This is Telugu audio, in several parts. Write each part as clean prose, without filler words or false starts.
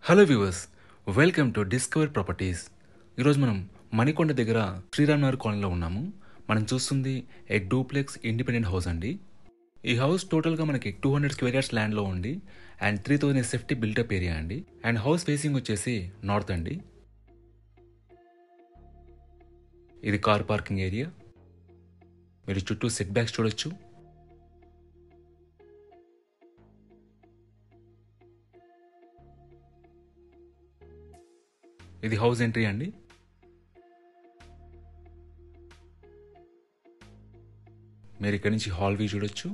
Hello viewers, welcome to discover properties. ఈరోజు మనం మణికొండ దగ్గర శ్రీరామ్ నగర్ కాలనీలో ఉన్నాము. మనం చూస్తుంది ఏ డూప్లెక్స్ ఇండిపెండెంట్ హౌస్ అండి. ఈ హౌస్ టోటల్గా మనకి 200 స్క్వేర్ యార్డ్స్ ల్యాండ్లో ఉంది అండ్ 3000 సేఫ్టీ బిల్డప్ ఏరియా అండి. అండ్ హౌస్ ఫేసింగ్ వచ్చేసి నార్త్ అండి. ఇది కార్ పార్కింగ్ ఏరియా. మీరు చుట్టూ సెట్ బ్యాక్స్ చూడొచ్చు. ఇది హౌస్ ఎంట్రీ అండి. మీరు ఇక్కడ నుంచి హాల్ వ్యూ చూడొచ్చు.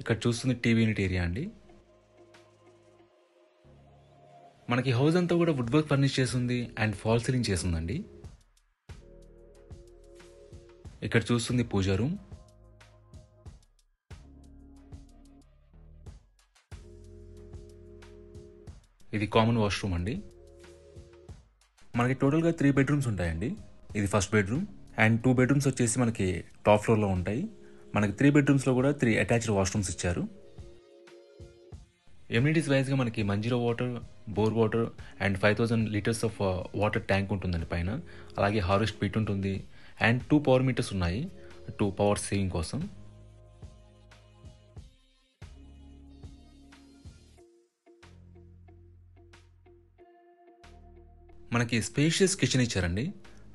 ఇక్కడ చూస్తుంది టీవీ యూనిట్ ఏరియా అండి. మనకి హౌస్ అంతా కూడా వుడ్ వర్క్ ఫర్నిష్ చేస్తుంది అండ్ ఫాల్ సీలింగ్ చేస్తుందండి. ఇక్కడ చూస్తుంది పూజా రూమ్. ఇది కామన్ వాష్రూమ్ అండి. మనకి టోటల్గా 3 బెడ్రూమ్స్ ఉంటాయండి. ఇది ఫస్ట్ బెడ్రూమ్ అండ్ 2 బెడ్రూమ్స్ వచ్చేసి మనకి టాప్ ఫ్లోర్లో ఉంటాయి. మనకి 3 బెడ్రూమ్స్లో కూడా 3 అటాచ్డ్ వాష్రూమ్స్ ఇచ్చారు. ఎమ్యూనిటీస్ వైజ్గా మనకి Manjira water, bore water and 5000 litres of water tank ఉంటుందండి పైన. అలాగే హార్వెస్ట్ పిట్ ఉంటుంది అండ్ 2 పవర్ మీటర్స్ ఉన్నాయి 2 పవర్ సేవింగ్ కోసం. మనకి స్పేషియస్ కిచెన్ ఇచ్చారండి.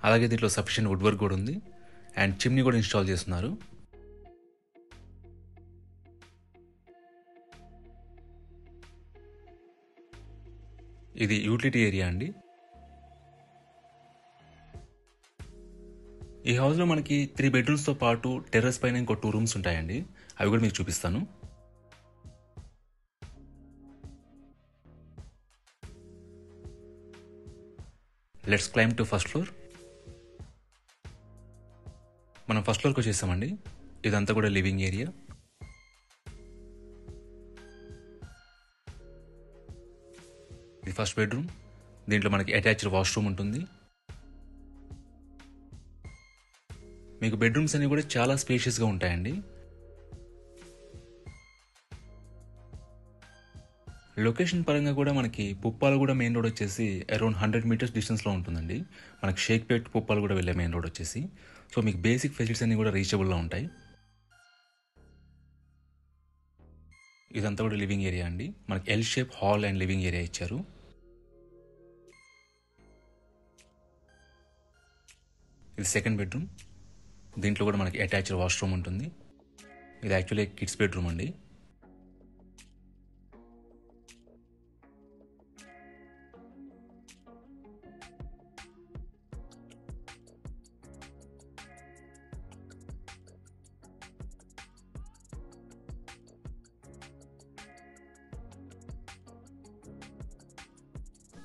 అలాగే దీంట్లో సఫిషియెంట్ వుడ్ వర్క్ కూడా ఉంది అండ్ చిమ్నీ కూడా ఇన్స్టాల్ చేస్తున్నారు. ఇది యూటిలిటీ ఏరియా అండి. ఈ హౌస్లో మనకి 3 బెడ్రూమ్స్తో పాటు టెర్రస్ పైన ఇంకో 2 రూమ్స్ ఉంటాయండి. అవి కూడా మీకు చూపిస్తాను. Let's climb to first floor. మనం ఫస్ట్ ఫ్లోర్కి వచ్చేసామండి. ఇదంతా కూడా లివింగ్ ఏరియా. ఇది ఫస్ట్ బెడ్రూమ్. దీంట్లో మనకి అటాచ్డ్ వాష్రూమ్ ఉంటుంది. మీకు బెడ్రూమ్స్ అన్ని కూడా చాలా స్పేషియస్గా ఉంటాయండి. లొకేషన్ పరంగా కూడా మనకి పుప్పాలగూడ మెయిన్ రోడ్ వచ్చేసి అరౌండ్ 100 మీటర్స్ డిస్టెన్స్లో ఉంటుందండి. మనకి షేక్పేట్ పుప్పాలగూడ వెళ్ళే మెయిన్ రోడ్ వచ్చేసి. సో మీకు బేసిక్ ఫెసిలిటీస్ అన్ని కూడా రీచబుల్గా ఉంటాయి. ఇదంతా కూడా లివింగ్ ఏరియా అండి. మనకి L shape hall and living area ఇచ్చారు. ఇది సెకండ్ బెడ్రూమ్. దీంట్లో కూడా మనకి అటాచ్డ్ వాష్రూమ్ ఉంటుంది. ఇది యాక్చువల్లీ కిడ్స్ బెడ్రూమ్ అండి.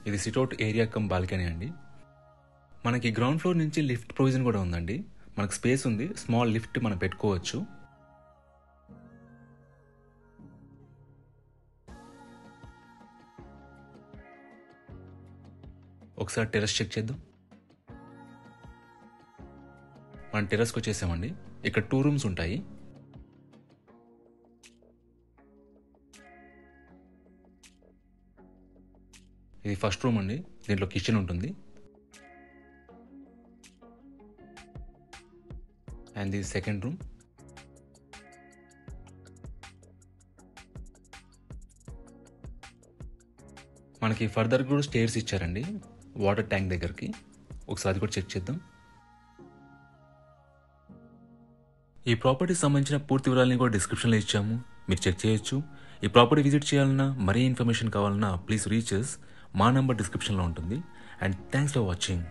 ఇది సిట్అవుట్ ఏరియా కమ్ బాల్కనీ అండి. మనకి గ్రౌండ్ ఫ్లోర్ నుంచి లిఫ్ట్ ప్రొవిజన్ కూడా ఉందండి. మనకు స్పేస్ ఉంది, స్మాల్ లిఫ్ట్ మనం పెట్టుకోవచ్చు. ఒకసారి టెర్రస్ చెక్ చేద్దాం. మనం టెర్రస్కి వచ్చేసామండి. ఇక్కడ 2 రూమ్స్ ఉంటాయి. ఇది ఫస్ట్ రూమ్ అండి. దీంట్లో కిచెన్ ఉంటుంది అండ్ ఇది సెకండ్ రూమ్. మనకి ఫర్దర్ కూడా స్టేర్స్ ఇచ్చారండి వాటర్ ట్యాంక్ దగ్గరికి. ఒకసారి అది కూడా చెక్ చేద్దాం. ఈ ప్రాపర్టీకి సంబంధించిన పూర్తి వివరాలని కూడా డిస్క్రిప్షన్లో ఇచ్చాము, మీరు చెక్ చేయొచ్చు. ఈ ప్రాపర్టీ విజిట్ చేయాలన్నా, మరీ ఇన్ఫర్మేషన్ కావాలన్నా ప్లీజ్ రీచ్ us. మా నంబర్ డిస్క్రిప్షన్లో ఉంటుంది. And thanks for watching.